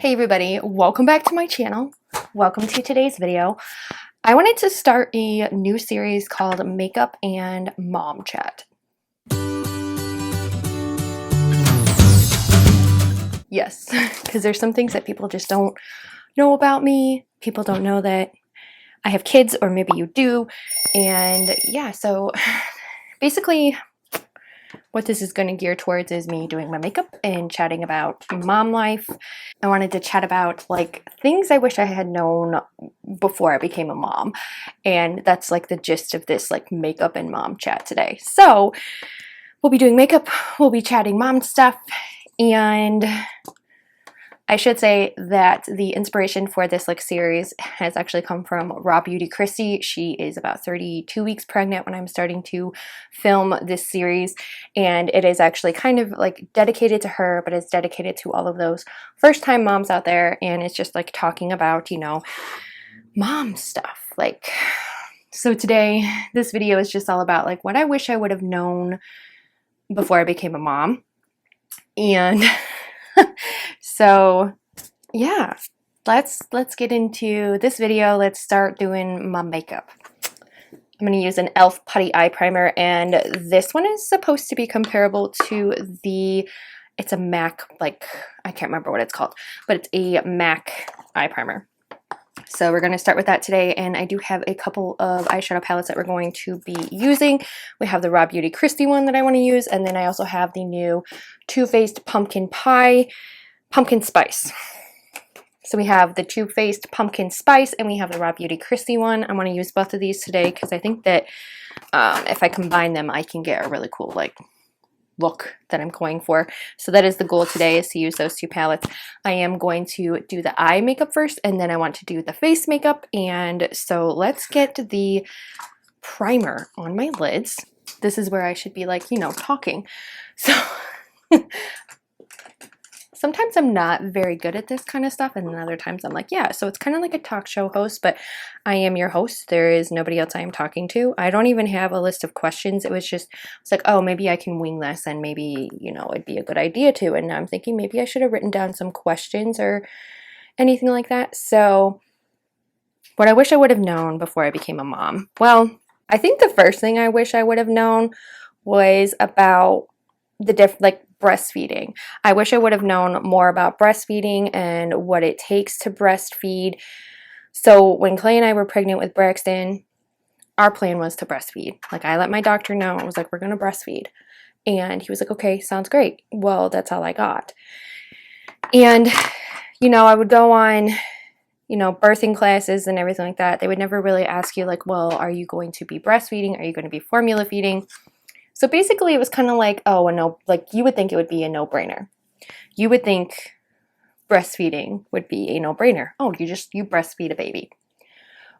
Hey everybody, welcome back to my channel. Welcome to today's video. I wanted to start a new series called Makeup and Mom Chat. Yes, because there's some things that people just don't know about me. People don't know that I have kids, or maybe you do. And yeah, so basically what this is going to gear towards is me doing my makeup and chatting about mom life. I wanted to chat about like things I wish I had known before I became a mom. And that's like the gist of this like makeup and mom chat today. So we'll be doing makeup, we'll be chatting mom stuff, and I should say that the inspiration for this like series has actually come from RawBeautyKristi. She is about 32 weeks pregnant when I'm starting to film this series, and it is actually kind of like dedicated to her, but it's dedicated to all of those first-time moms out there, and it's just like talking about, you know, mom stuff. Like, so today this video is just all about like what I wish I would have known before I became a mom. And so yeah, let's get into this video. Let's start doing my makeup. I'm going to use an e.l.f. putty eye primer, and this one is supposed to be comparable to it's a MAC, like, I can't remember what it's called, but it's a MAC eye primer. So we're going to start with that today, and I do have a couple of eyeshadow palettes that we're going to be using. We have the RawBeautyKristi one that I want to use, and then I also have the new Too Faced Pumpkin Spice. So we have the Too Faced Pumpkin Spice, and we have the RawBeautyKristi one. I want to use both of these today because I think that if I combine them, I can get a really cool like look that I'm going for. So that is the goal today, is to use those two palettes. I am going to do the eye makeup first, and then I want to do the face makeup. And so let's get the primer on my lids. This is where I should be like, you know, talking. So sometimes I'm not very good at this kind of stuff, and then other times I'm like, yeah. So it's kind of like a talk show host, but I am your host. There is nobody else I am talking to. I don't even have a list of questions. It's like, oh, maybe I can wing this, and maybe, you know, it'd be a good idea to. And I'm thinking maybe I should have written down some questions or anything like that. So what I wish I would have known before I became a mom. Well, I think the first thing I wish I would have known was about the breastfeeding. I wish I would have known more about breastfeeding and what it takes to breastfeed. So when Clay and I were pregnant with Braxton, our plan was to breastfeed. Like, I let my doctor know. I was like, we're going to breastfeed. And he was like, okay, sounds great. Well, that's all I got. And, you know, I would go on, you know, birthing classes and everything like that. They would never really ask you like, well, are you going to be breastfeeding? Are you going to be formula feeding? So basically it was kind of like, oh, no, like you would think it would be a no-brainer. You would think breastfeeding would be a no-brainer. Oh, you breastfeed a baby.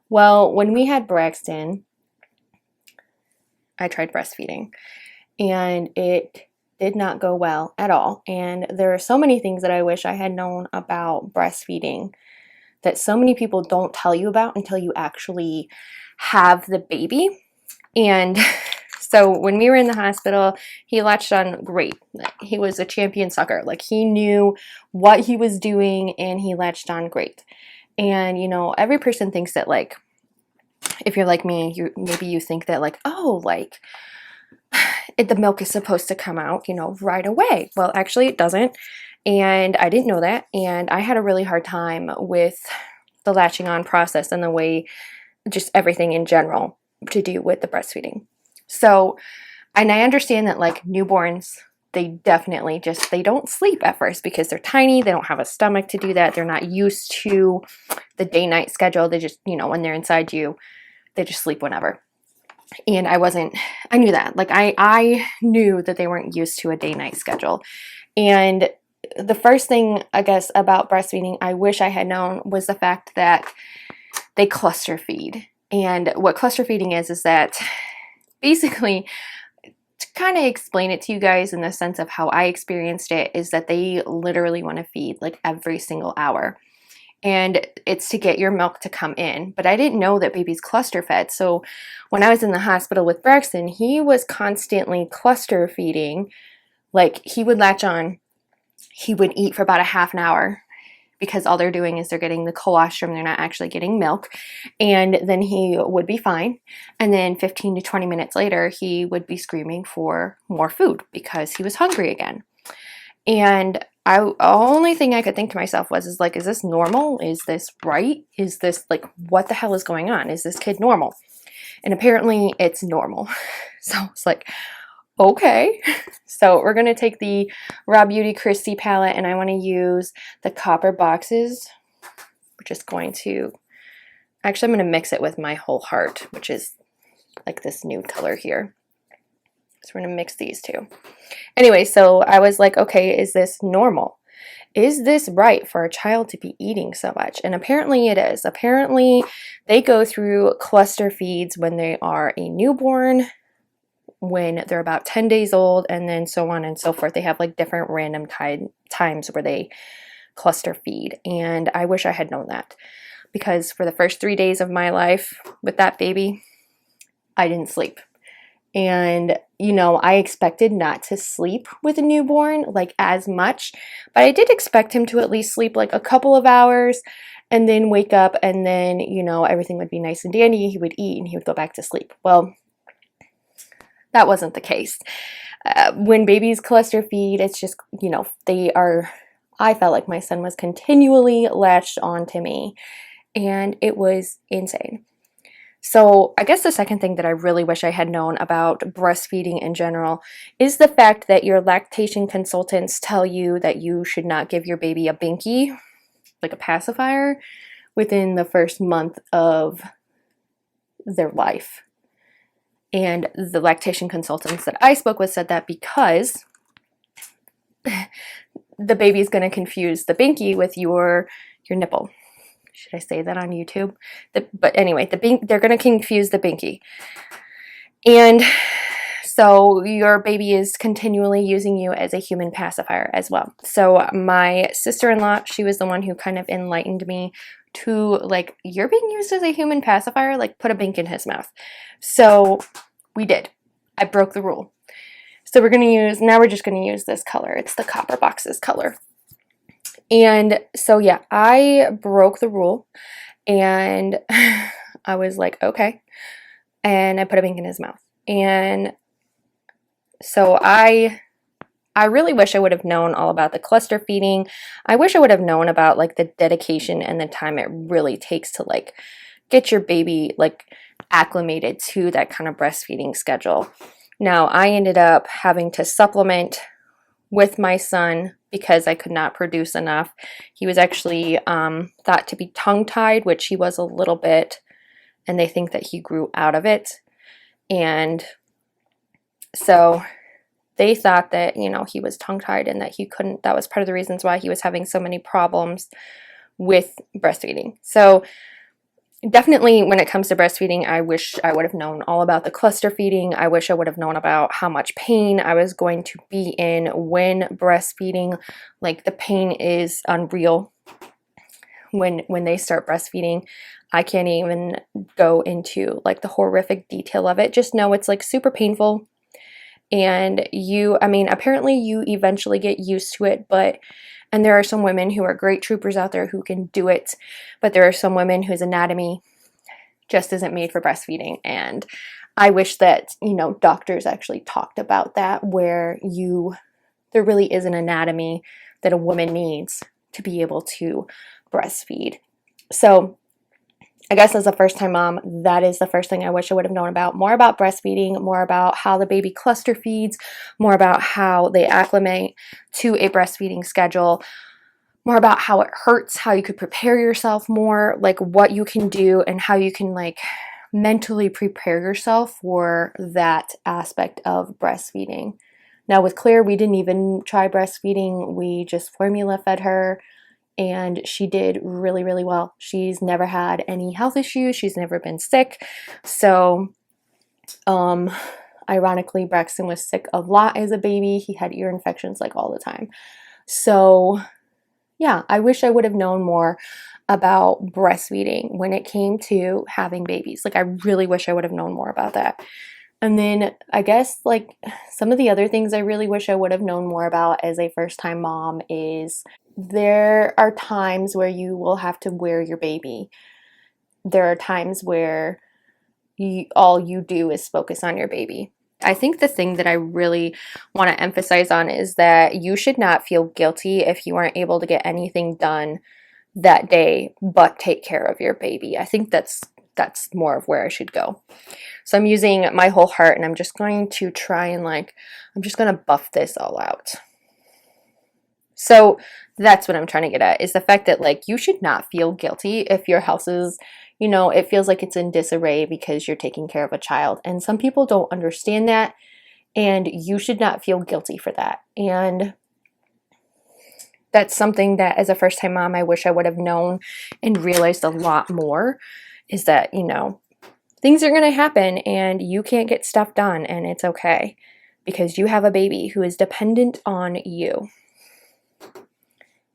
Well, when we had Braxton, I tried breastfeeding, and it did not go well at all. And there are so many things that I wish I had known about breastfeeding that so many people don't tell you about until you actually have the baby. And so when we were in the hospital, he latched on great. He was a champion sucker. Like, he knew what he was doing, and he latched on great. And, you know, every person thinks that, like, if you're like me, maybe you think that, like, oh, like, the milk is supposed to come out, you know, right away. Well, actually it doesn't. And I didn't know that. And I had a really hard time with the latching on process and the way, just everything in general to do with the breastfeeding. So, and I understand that like newborns, they definitely they don't sleep at first because they're tiny. They don't have a stomach to do that. They're not used to the day-night schedule. They just, you know, when they're inside you, they just sleep whenever. And I knew that. Like, I knew that they weren't used to a day-night schedule. And the first thing, I guess, about breastfeeding I wish I had known was the fact that they cluster feed. And what cluster feeding is that basically, to kind of explain it to you guys in the sense of how I experienced it, is that they literally want to feed like every single hour. And it's to get your milk to come in. But I didn't know that babies cluster fed. So when I was in the hospital with Braxton, he was constantly cluster feeding. Like, he would latch on, he would eat for about a half an hour, because all they're doing is they're getting the colostrum, they're not actually getting milk, and then he would be fine. And then 15 to 20 minutes later, he would be screaming for more food because he was hungry again. And only thing I could think to myself was, is this normal? Is this right? Is this like, what the hell is going on? Is this kid normal? And apparently it's normal. So it's like, okay. So we're going to take the RawBeautyKristi palette, and I want to use the copper boxes. We're just going to, actually I'm going to mix it with my Whole Heart, which is like this nude color here. So we're going to mix these two. Anyway, so I was like, okay, is this normal? Is this right for a child to be eating so much? And apparently it is. Apparently they go through cluster feeds when they are a newborn, when they're about 10 days old, and then so on and so forth. They have like different random times where they cluster feed. And I wish I had known that, because for the first 3 days of my life with that baby, I didn't sleep. And, you know, I expected not to sleep with a newborn like as much, but I did expect him to at least sleep like a couple of hours and then wake up, and then, you know, everything would be nice and dandy. He would eat and he would go back to sleep. Well, that wasn't the case. When babies cluster feed, it's just, you know, I felt like my son was continually latched onto me, and it was insane. So I guess the second thing that I really wish I had known about breastfeeding in general is the fact that your lactation consultants tell you that you should not give your baby a binky, like a pacifier, within the first month of their life. And the lactation consultants that I spoke with said that because the baby is going to confuse the binky with your nipple. Should I say that on YouTube? But anyway, they're going to confuse the binky. And so your baby is continually using you as a human pacifier as well. So my sister-in-law, she was the one who kind of enlightened me to, like, you're being used as a human pacifier, like put a bink in his mouth. So we did. I broke the rule. So now we're just going to use this color. It's the Copper Boxes color. And so, yeah, I broke the rule, and I was like, okay. And I put a bink in his mouth. And so I really wish I would have known all about the cluster feeding. I wish I would have known about like the dedication and the time it really takes to like get your baby like acclimated to that kind of breastfeeding schedule. Now, I ended up having to supplement with my son because I could not produce enough. He was actually thought to be tongue-tied, which he was a little bit, and they think that he grew out of it. And so they thought that, you know, he was tongue-tied and that he couldn't, that was part of the reasons why he was having so many problems with breastfeeding. So definitely when it comes to breastfeeding, I wish I would have known all about the cluster feeding. I wish I would have known about how much pain I was going to be in when breastfeeding. Like, the pain is unreal when they start breastfeeding. I can't even go into like the horrific detail of it. Just know it's like super painful. And apparently you eventually get used to it, and there are some women who are great troopers out there who can do it, but there are some women whose anatomy just isn't made for breastfeeding. And I wish that, you know, doctors actually talked about that, where there really is an anatomy that a woman needs to be able to breastfeed. So I guess as a first-time mom, that is the first thing I wish I would have known about. More about breastfeeding, more about how the baby cluster feeds, more about how they acclimate to a breastfeeding schedule, more about how it hurts, how you could prepare yourself more, like what you can do and how you can like mentally prepare yourself for that aspect of breastfeeding. Now with Claire, we didn't even try breastfeeding. We just formula fed her. And she did really, really well. She's never had any health issues. She's never been sick. So, ironically, Braxton was sick a lot as a baby. He had ear infections like all the time. So, yeah, I wish I would have known more about breastfeeding when it came to having babies. Like, I really wish I would have known more about that. And then I guess like some of the other things I really wish I would have known more about as a first-time mom is there are times where you will have to wear your baby. There are times where all you do is focus on your baby. I think the thing that I really want to emphasize on is that you should not feel guilty if you aren't able to get anything done that day but take care of your baby. I think that's more of where I should go. So I'm using my whole heart, and I'm just going to try and I'm just going to buff this all out. So that's what I'm trying to get at, is the fact that you should not feel guilty if your house is, it feels like it's in disarray because you're taking care of a child. And some people don't understand that, and you should not feel guilty for that. And that's something that as a first-time mom, I wish I would have known and realized a lot more, is that, things are going to happen and you can't get stuff done, and it's okay because you have a baby who is dependent on you.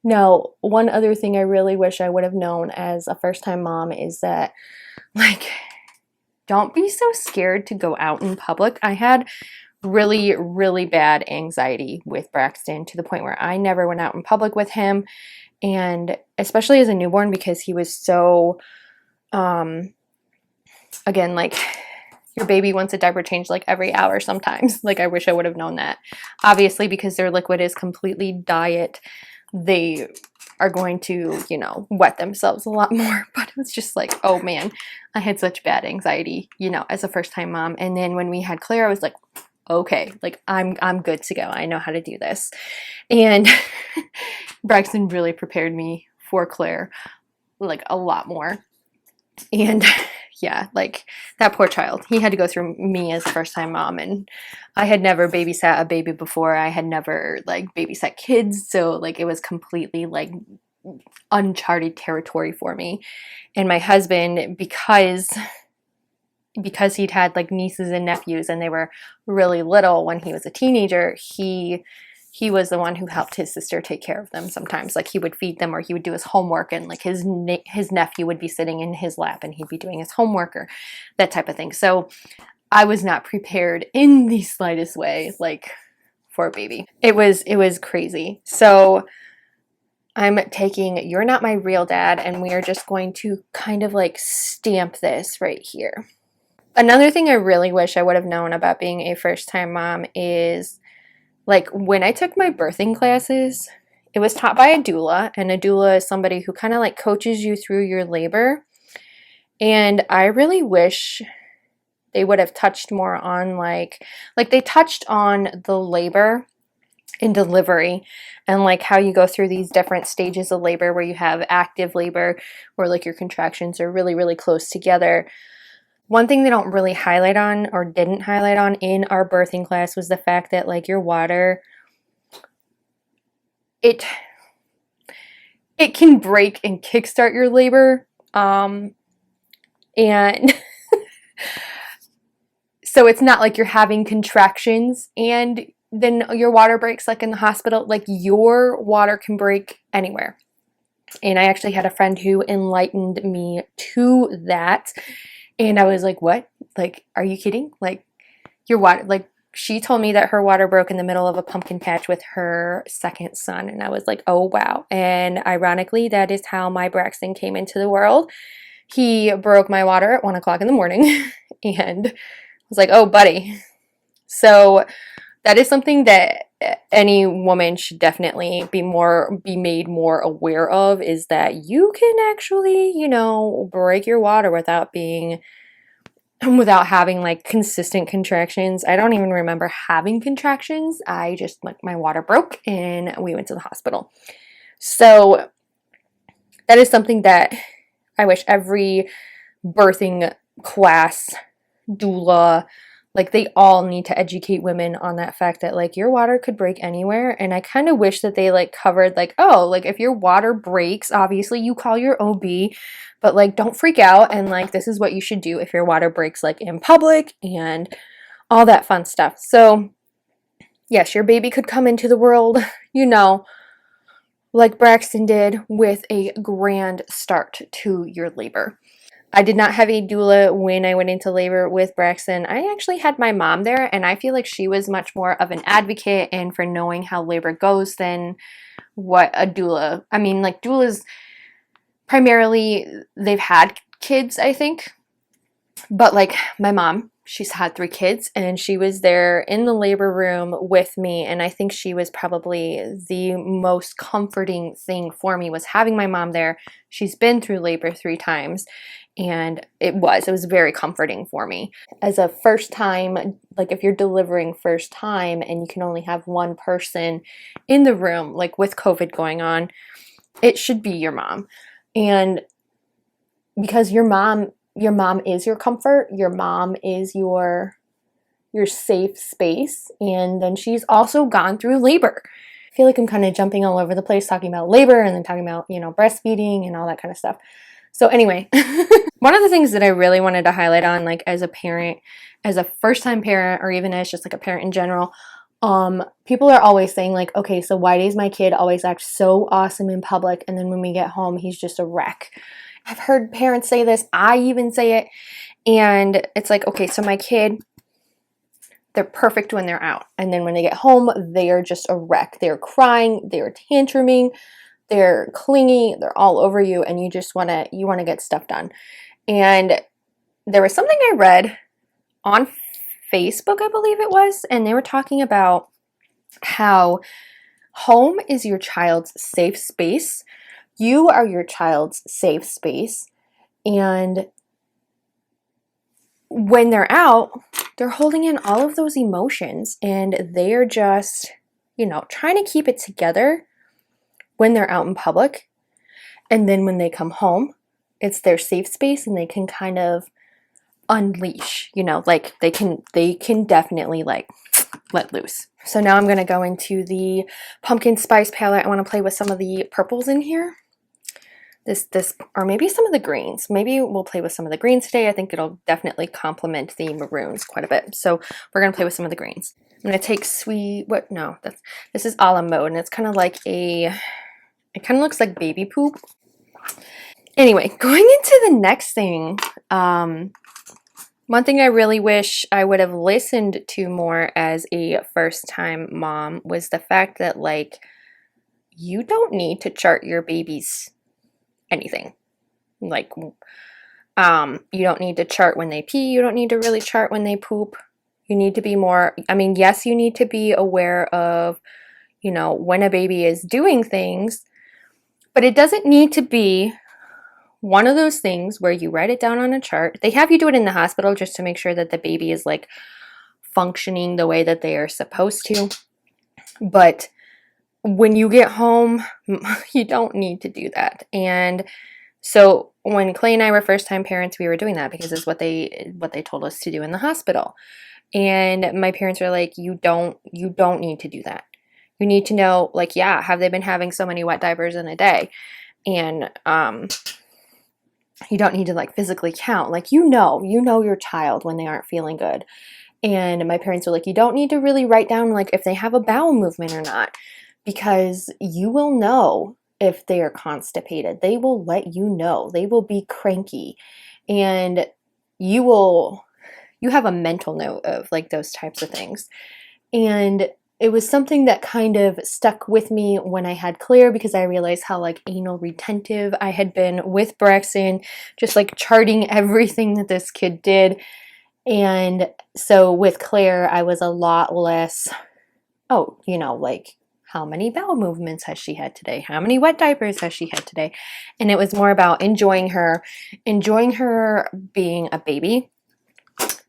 Now, one other thing I really wish I would have known as a first-time mom is that, don't be so scared to go out in public. I had really, really bad anxiety with Braxton to the point where I never went out in public with him, and especially as a newborn because he was so, again, your baby wants a diaper change every hour sometimes. I wish I would have known that. Obviously, because their liquid is completely diet, they are going to, wet themselves a lot more. But it was just oh man, I had such bad anxiety, as a first-time mom. And then when we had Claire, I was like, okay, I'm good to go. I know how to do this. And Braxton really prepared me for Claire, a lot more. And yeah, that poor child, he had to go through me as a first-time mom, and I had never babysat a baby before. I had never babysat kids, so it was completely uncharted territory for me. And my husband, because he'd had nieces and nephews and they were really little when he was a teenager, he was the one who helped his sister take care of them sometimes. He would feed them, or he would do his homework, and his nephew would be sitting in his lap and he'd be doing his homework or that type of thing. So I was not prepared in the slightest way for a baby. It was crazy. So I'm taking You're Not My Real Dad, and we are just going to kind of stamp this right here. Another thing I really wish I would have known about being a first-time mom is when I took my birthing classes, it was taught by a doula, and a doula is somebody who kind of coaches you through your labor. And I really wish they would have touched more on they touched on the labor and delivery, and how you go through these different stages of labor, where you have active labor, where your contractions are really, really close together. One thing they don't really highlight on, or didn't highlight on in our birthing class, was the fact that your water, it can break and kickstart your labor. And so it's not you're having contractions and then your water breaks in the hospital. Your water can break anywhere. And I actually had a friend who enlightened me to that. And I was like, what? Are you kidding? Your water, she told me that her water broke in the middle of a pumpkin patch with her second son. And I was like, oh, wow. And ironically, that is how my Braxton came into the world. He broke my water at 1 o'clock in the morning. And I was like, oh, buddy. So that is something that any woman should definitely be made more aware of, is that you can actually, break your water without having consistent contractions. I don't even remember having contractions. I just my water broke and we went to the hospital. So that is something that I wish every birthing class, doula, they all need to educate women on that fact that your water could break anywhere. And I kind of wish that they covered if your water breaks, obviously you call your OB, but don't freak out, and this is what you should do if your water breaks in public and all that fun stuff. So yes, your baby could come into the world, like Braxton did, with a grand start to your labor. I did not have a doula when I went into labor with Braxton. I actually had my mom there, and I feel like she was much more of an advocate and for knowing how labor goes than what a doula. I mean, like, doulas primarily, they've had kids, I think, but like my mom, she's had 3 kids, and she was there in the labor room with me, and I think she was probably the most comforting thing for me, was having my mom there. She's been through labor 3 times, and it was very comforting for me. As a first time, like if you're delivering first time and you can only have one person in the room, like with COVID going on, it should be your mom. And because your mom is your comfort, your mom is your safe space, and then she's also gone through labor. I feel like I'm kind of jumping all over the place talking about labor and then talking about, you know, breastfeeding and all that kind of stuff. So anyway, one of the things that I really wanted to highlight on, like as a parent, as a first-time parent, or even as just like a parent in general, people are always saying like, okay, so why does my kid always act so awesome in public, and then when we get home, he's just a wreck? I've heard parents say this. I even say it. And it's like, okay, so my kid, they're perfect when they're out. And then when they get home, they are just a wreck. They're crying, they're tantruming, they're clingy, they're all over you, and you just want to get stuff done. And there was something I read on Facebook, I believe it was, and they were talking about how home is your child's safe space. You are your child's safe space, and when they're out, they're holding in all of those emotions, and they're just, you know, trying to keep it together when they're out in public. And then when they come home, it's their safe space, and they can kind of unleash, you know, like they can definitely like let loose. So now I'm going to go into the pumpkin spice palette. I want to play with some of the purples in here. This, or maybe some of the greens. Maybe we'll play with some of the greens today. I think it'll definitely complement the maroons quite a bit. So we're gonna play with some of the greens. I'm gonna take this is a la mode, and it's kind of like it kind of looks like baby poop. Anyway, going into the next thing, one thing I really wish I would have listened to more as a first-time mom was the fact that, like, you don't need to chart your baby's anything. Like, you don't need to chart when they pee. You don't need to really chart when they poop. You need to be more, I mean, yes, you need to be aware of, you know, when a baby is doing things, but it doesn't need to be one of those things where you write it down on a chart. They have you do it in the hospital just to make sure that the baby is like functioning the way that they are supposed to. But when you get home, you don't need to do that. And so when Clay and I were first-time parents, we were doing that because it's what they told us to do in the hospital. And my parents were like, you don't need to do that. You need to know, like, yeah, have they been having so many wet diapers in a day? And you don't need to like physically count. Like, you know your child when they aren't feeling good. And my parents were like, you don't need to really write down like if they have a bowel movement or not, because you will know if they are constipated. They will let you know. They will be cranky, and you have a mental note of like those types of things. And it was something that kind of stuck with me when I had Claire, because I realized how like anal retentive I had been with Braxton, just like charting everything that this kid did. And so with Claire, I was a lot less, oh, you know, like, how many bowel movements has she had today? How many wet diapers has she had today? And it was more about enjoying her being a baby,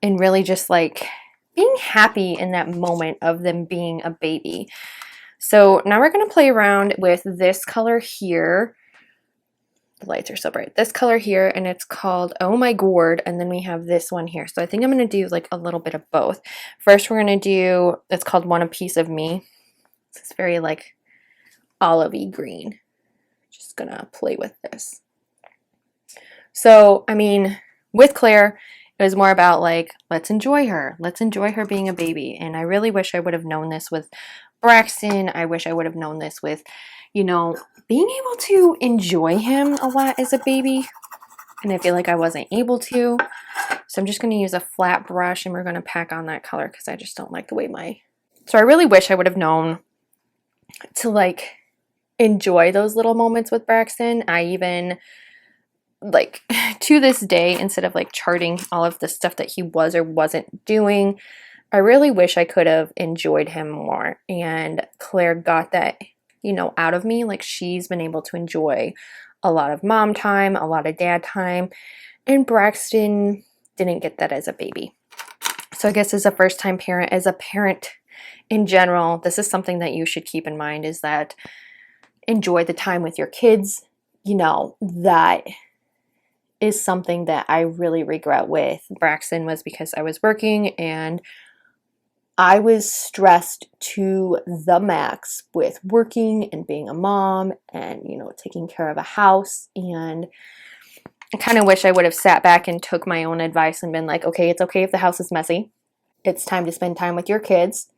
and really just like being happy in that moment of them being a baby. So now we're going to play around with this color here. The lights are so bright. This color here, and it's called Oh My Gourd, and then we have this one here. So I think I'm going to do like a little bit of both. First, we're going to do, it's called Want a Piece of Me. It's very like olivey green. Just going to play with this. So, I mean, with Claire, it was more about like, let's enjoy her. Let's enjoy her being a baby. And I really wish I would have known this with Braxton. I wish I would have known this with, you know, being able to enjoy him a lot as a baby. and I feel like I wasn't able to. So I'm just going to use a flat brush and we're going to pack on that color because I just don't like the way my... So I really wish I would have known to like enjoy those little moments with Braxton. I even like to this day, instead of like charting all of the stuff that he was or wasn't doing, I really wish I could have enjoyed him more. And Claire got that, you know, out of me. Like she's been able to enjoy a lot of mom time, a lot of dad time, and Braxton didn't get that as a baby. So I guess as a first-time parent, as a parent in general, this is something that you should keep in mind, is that enjoy the time with your kids. You know, that is something that I really regret with Braxton, was because I was working and I was stressed to the max with working and being a mom and, you know, taking care of a house. And I kind of wish I would have sat back and took my own advice and been like, okay, it's okay if the house is messy. It's time to spend time with your kids.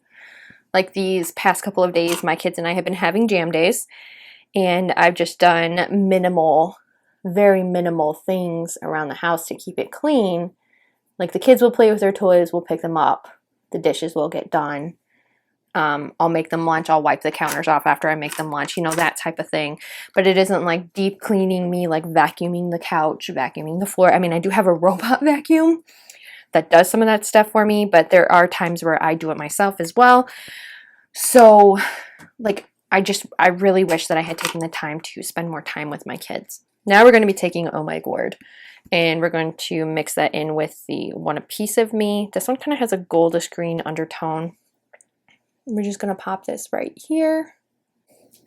Like these past couple of days, my kids and I have been having jam days, and I've just done minimal, very minimal things around the house to keep it clean. Like the kids will play with their toys, we'll pick them up, the dishes will get done. I'll make them lunch, I'll wipe the counters off after I make them lunch, you know, that type of thing. But it isn't like deep cleaning me, like vacuuming the couch, vacuuming the floor. I mean, I do have a robot vacuum that does some of that stuff for me, but there are times where I do it myself as well. So like I really wish that I had taken the time to spend more time with my kids. Now we're going to be taking Oh My Gourd, and we're going to mix that in with the One A Piece of Me. This one kind of has a goldish green undertone. We're just going to pop this right here.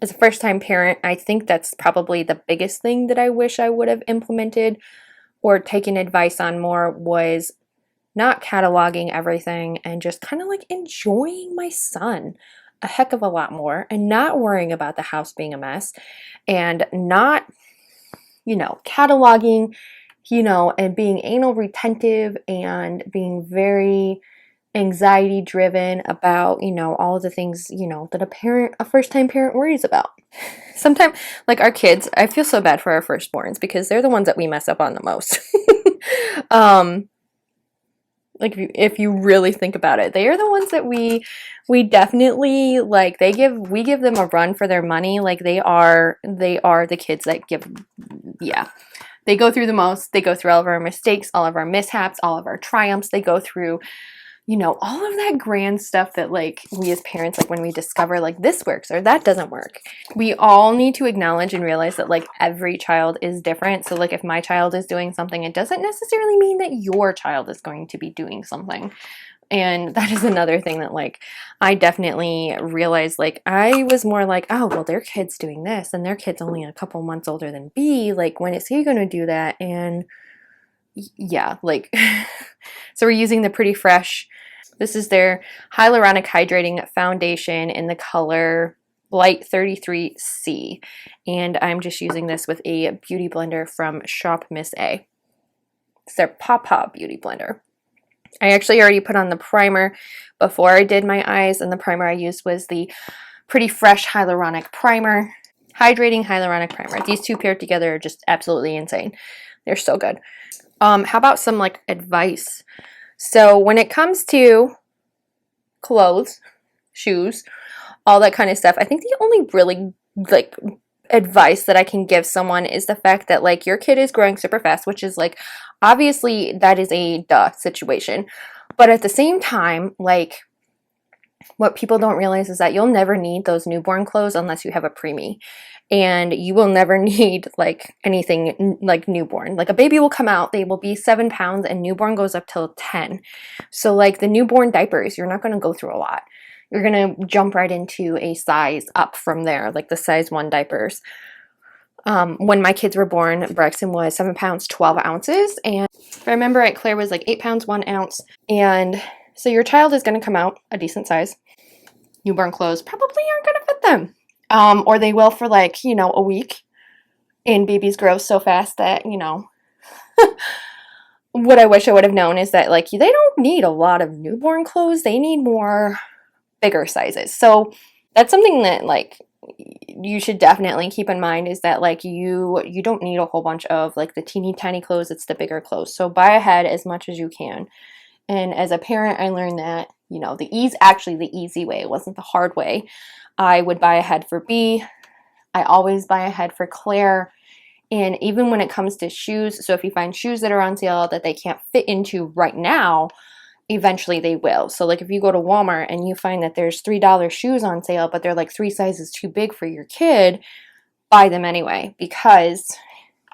As a first-time parent, I think that's probably the biggest thing that I wish I would have implemented or taken advice on more, was not cataloging everything and just kind of like enjoying my son a heck of a lot more, and not worrying about the house being a mess, and not, you know, cataloging, you know, and being anal retentive and being very anxiety driven about, you know, all of the things, you know, that a first-time parent worries about. Sometimes, like our kids, I feel so bad for our firstborns because they're the ones that we mess up on the most. Like if you really think about it, they are the ones that we definitely like. We give them a run for their money. Like they are the kids that give, yeah. They go through the most. They go through all of our mistakes, all of our mishaps, all of our triumphs. They go through, you know, all of that grand stuff that like we as parents, like when we discover like this works or that doesn't work. We all need to acknowledge and realize that like every child is different. So like if my child is doing something, it doesn't necessarily mean that your child is going to be doing something. And that is another thing that like I definitely realized. Like I was more like, oh, well, their kid's doing this and their kid's only a couple months older than B. Like when is he going to do that? And yeah, like so we're using the Pretty Fresh. This is their Hyaluronic Hydrating Foundation in the color Light 33C. And I'm just using this with a beauty blender from Shop Miss A. It's their Papa Beauty Blender. I actually already put on the primer before I did my eyes, and the primer I used was the Pretty Fresh Hyaluronic Primer. Hydrating Hyaluronic Primer. These two paired together are just absolutely insane. They're so good. How about some like advice? So when it comes to clothes, shoes, all that kind of stuff, I think the only really like advice that I can give someone is the fact that like your kid is growing super fast, which is like obviously that is a duh situation. But at the same time, like what people don't realize is that you'll never need those newborn clothes unless you have a preemie. And you will never need like anything like newborn. Like a baby will come out, they will be 7 pounds, and newborn goes up till 10. So like the newborn diapers, you're not going to go through a lot. You're going to jump right into a size up from there, like the size 1 diapers. When my kids were born, Braxton was 7 pounds, 12 ounces. And if I remember right, Claire was like 8 pounds, 1 ounce. And so your child is going to come out a decent size. Newborn clothes probably aren't going to fit them. Or they will for like, you know, a week. And babies grow so fast that, you know, what I wish I would have known is that like they don't need a lot of newborn clothes. They need more bigger sizes. So that's something that like you should definitely keep in mind is that like you don't need a whole bunch of like the teeny tiny clothes, it's the bigger clothes. So buy ahead as much as you can. And as a parent, I learned that, you know, the easy way, it wasn't the hard way. I would buy ahead for B. I always buy ahead for Claire. And even when it comes to shoes, so if you find shoes that are on sale that they can't fit into right now, eventually they will. So like if you go to Walmart and you find that there's $3 shoes on sale, but they're like 3 sizes too big for your kid, buy them anyway, because,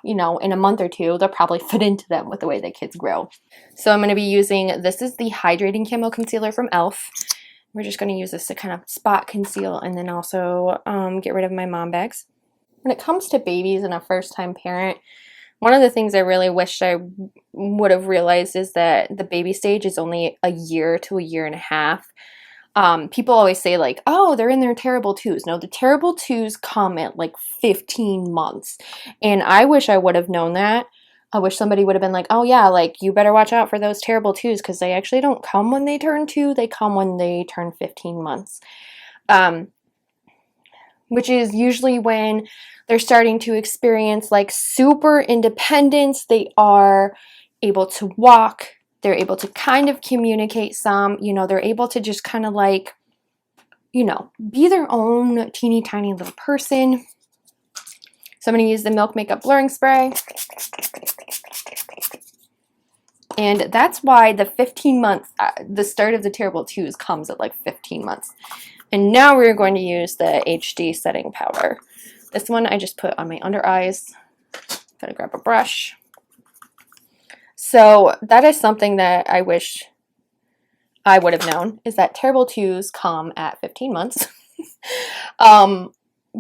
you know, in a month or two, they'll probably fit into them with the way that kids grow. So I'm going to be using, this is the Hydrating Camo Concealer from e.l.f. We're just going to use this to kind of spot conceal and then also get rid of my mom bags. When it comes to babies and a first-time parent, one of the things I really wished I would have realized is that the baby stage is only a year to a year and a half. People always say like, oh, they're in their terrible twos. No, the terrible twos come at like 15 months. And I wish I would have known that. I wish somebody would have been like, oh yeah, like you better watch out for those terrible twos because they actually don't come when they turn 2. They come when they turn 15 months. Which is usually when they're starting to experience like super independence. They are able to walk. They're able to kind of communicate some, you know, they're able to just kind of like, you know, be their own teeny tiny little person. So I'm going to use the Milk Makeup Blurring Spray. And that's why the 15 months, the start of the terrible twos comes at like 15 months. And now we're going to use the HD setting powder. This one I just put on my under eyes. Gotta grab a brush. So that is something that I wish I would have known, is that terrible twos come at 15 months.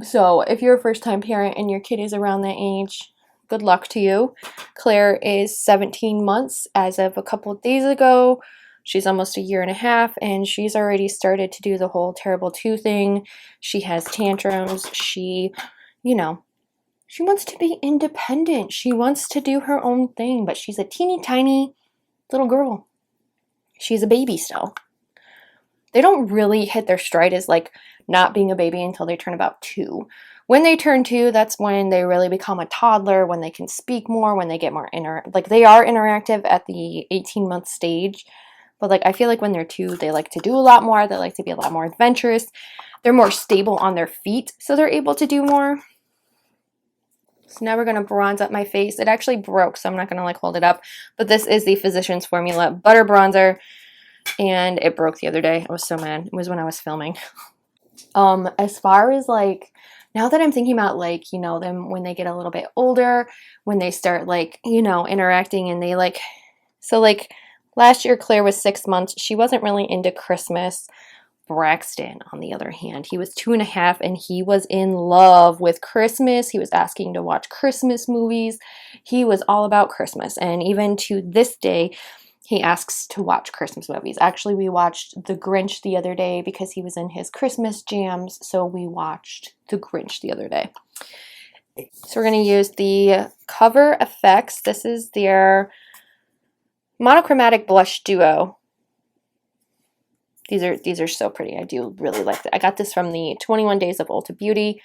So if you're a first-time parent and your kid is around that age, good luck to you. Claire is 17 months as of a couple of days ago. She's almost a year and a half, and she's already started to do the whole terrible two thing. She has tantrums. She, you know, she wants to be independent. She wants to do her own thing, but she's a teeny tiny little girl. She's a baby still. They don't really hit their stride as like not being a baby until they turn about 2. When they turn 2, that's when they really become a toddler, when they can speak more, when they get more like they are interactive at the 18-month stage. But like I feel like when they're 2, they like to do a lot more. They like to be a lot more adventurous. They're more stable on their feet, so they're able to do more. So now we're going to bronze up my face. It actually broke, so I'm not going to like hold it up. But this is the Physicians Formula Butter Bronzer. And it broke the other day. I was so mad. It was when I was filming. As far as like, now that I'm thinking about like, you know, them when they get a little bit older, when they start like, you know, interacting and they like, so like last year Claire was 6 months. She wasn't really into Christmas. Braxton, on the other hand, he was 2.5 and he was in love with Christmas. He was asking to watch Christmas movies. He was all about Christmas. And even to this day, he asks to watch Christmas movies. Actually, we watched The Grinch the other day because he was in his Christmas jams. So we watched The Grinch the other day. So we're going to use the Cover FX. This is their Monochromatic Blush Duo. These are so pretty. I do really like that. I got this from the 21 Days of Ulta Beauty.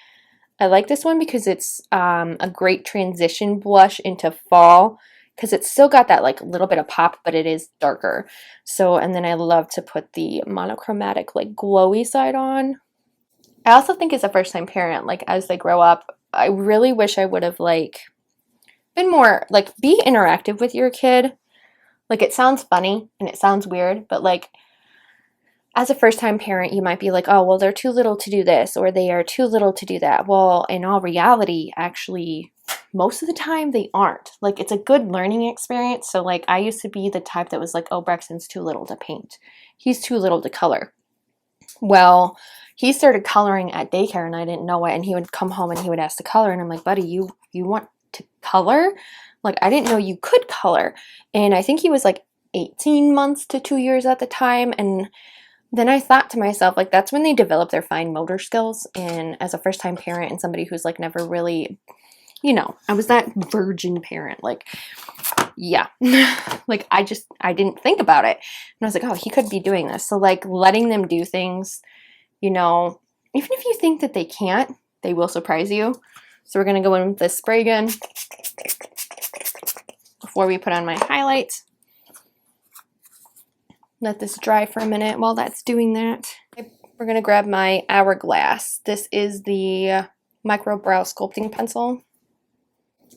I like this one because it's a great transition blush into fall, because it's still got that like little bit of pop, but it is darker. So, and then I love to put the monochromatic like glowy side on. I also think as a first-time parent, like as they grow up, I really wish I would have like been more like be interactive with your kid. Like it sounds funny and it sounds weird, but like as a first-time parent, you might be like, oh, well, they're too little to do this or they are too little to do that. Well, in all reality, actually, most of the time they aren't. Like, it's a good learning experience. So, like, I used to be the type that was like, oh, Braxton's too little to paint. He's too little to color. Well, he started coloring at daycare and I didn't know it. And he would come home and he would ask to color. And I'm like, buddy, you want to color? Like, I didn't know you could color. And I think he was like 18 months to 2 years at the time. And then I thought to myself, like, that's when they develop their fine motor skills. And as a first-time parent and somebody who's, like, never really, you know, I was that virgin parent. Like, yeah. Like, I didn't think about it. And I was like, oh, he could be doing this. So, like, letting them do things, you know, even if you think that they can't, they will surprise you. So we're going to go in with this spray gun before we put on my highlight. Let this dry for a minute. While that's doing that, we're going to grab my Hourglass. This is the micro brow sculpting pencil.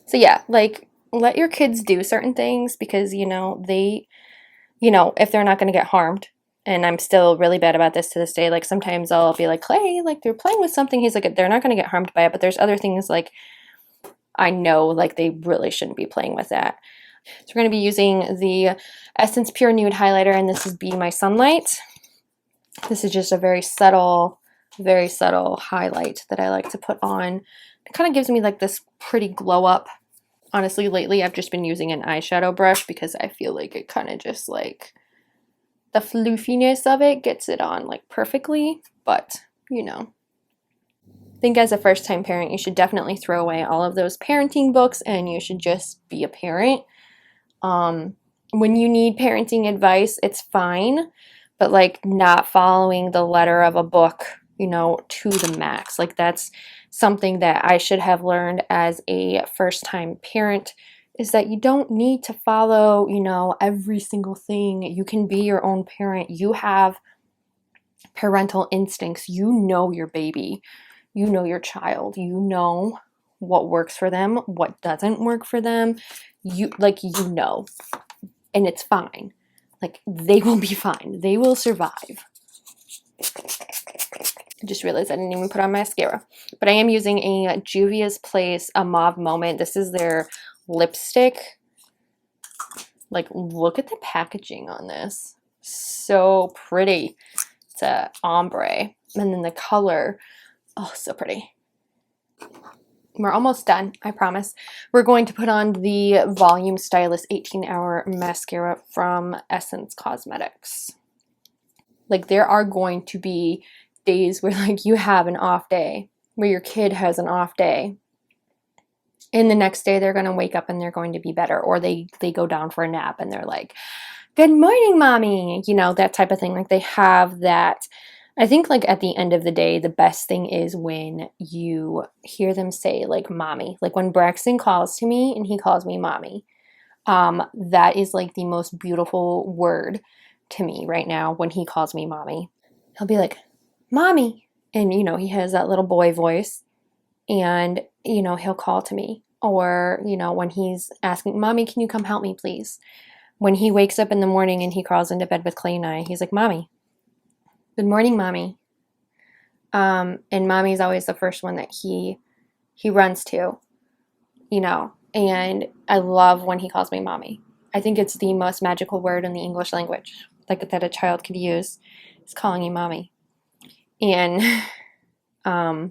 So yeah, like, let your kids do certain things because, you know, they, you know, if they're not going to get harmed. And I'm still really bad about this to this day. Like, sometimes I'll be like, Clay, like, they're playing with something. He's like, they're not going to get harmed by it. But there's other things, like, I know, like, they really shouldn't be playing with that. So we're going to be using the Essence Pure Nude highlighter, and this is Be My Sunlight. This is just a very subtle highlight that I like to put on. It kind of gives me like this pretty glow up. Honestly, lately I've just been using an eyeshadow brush because I feel like it kind of just like, the floofiness of it gets it on like perfectly, but you know. I think as a first-time parent, you should definitely throw away all of those parenting books and you should just be a parent. When you need parenting advice, it's fine, but like not following the letter of a book, you know, to the max. Like, that's something that I should have learned as a first-time parent, is that you don't need to follow, you know, every single thing. You can be your own parent. You have parental instincts. You know your baby. You know your child. You know what works for them, what doesn't work for them. You know, and it's fine. Like, they will be fine. They will survive. I just realized I didn't even put on mascara. But I am using a Juvia's Place, a Mauve Moment. This is their lipstick. Like, look at the packaging on this. So pretty. It's a ombre. And then the color, oh, so pretty. We're almost done, I promise. We're going to put on the Volume Stylus 18-Hour Mascara from Essence Cosmetics. Like, there are going to be days where, like, you have an off day, where your kid has an off day, and the next day they're going to wake up and they're going to be better, or they go down for a nap and they're like, good morning, mommy, you know, that type of thing. Like, they have that. I think, like, at the end of the day, the best thing is when you hear them say, like, mommy. Like, when Braxton calls to me and he calls me mommy, that is, like, the most beautiful word to me right now when he calls me mommy. He'll be like, mommy. And, you know, he has that little boy voice. And, you know, he'll call to me. Or, you know, when he's asking, mommy, can you come help me, please? When he wakes up in the morning and he crawls into bed with Clay and I, he's like, mommy. Good morning, mommy. And mommy's always the first one that he runs to, you know, and I love when he calls me mommy. I think it's the most magical word in the English language, like, that a child could use, is calling you mommy. And I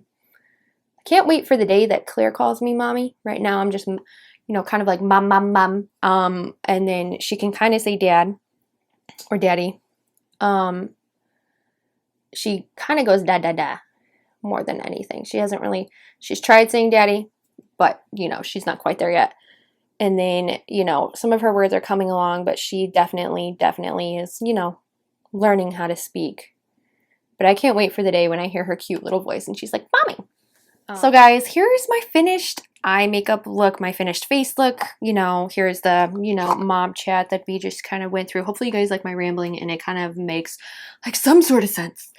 can't wait for the day that Claire calls me mommy. Right now I'm just, you know, kind of like mom, mom, mom. And then she can kind of say dad or daddy. She kind of goes da da da more than anything. She's tried saying daddy, but, you know, she's not quite there yet. And then, you know, some of her words are coming along, but she definitely is, you know, learning how to speak. But I can't wait for the day when I hear her cute little voice and she's like, mommy. So guys, here's my finished eye makeup look, my finished face look. You know, here's the, you know, mom chat that we just kind of went through. Hopefully you guys like my rambling and it kind of makes like some sort of sense.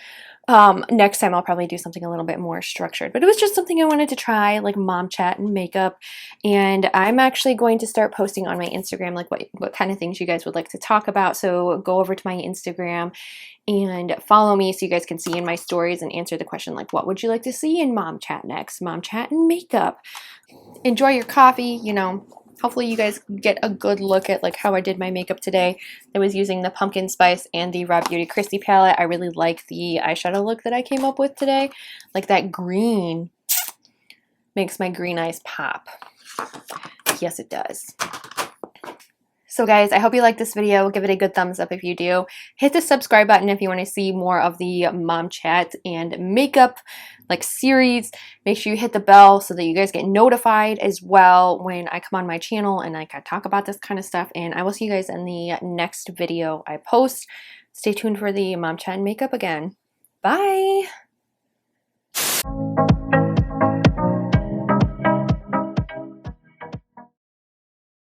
Next time I'll probably do something a little bit more structured, but it was just something I wanted to try, like mom chat and makeup. And I'm actually going to start posting on my Instagram, like what kind of things you guys would like to talk about. So go over to my Instagram and follow me so you guys can see in my stories and answer the question, like, what would you like to see in mom chat next? Mom chat and makeup. Enjoy your coffee, you know. Hopefully you guys get a good look at like how I did my makeup today. I was using the pumpkin spice and the RawBeautyKristi palette. I really like the eyeshadow look that I came up with today. Like, that green makes my green eyes pop. Yes, it does. So guys, I hope you liked this video. Give it a good thumbs up if you do. Hit the subscribe button if you want to see more of the mom chat and makeup like series. Make sure you hit the bell so that you guys get notified as well when I come on my channel and like I talk about this kind of stuff. And I will see you guys in the next video I post. Stay tuned for the mom chat and makeup again. Bye!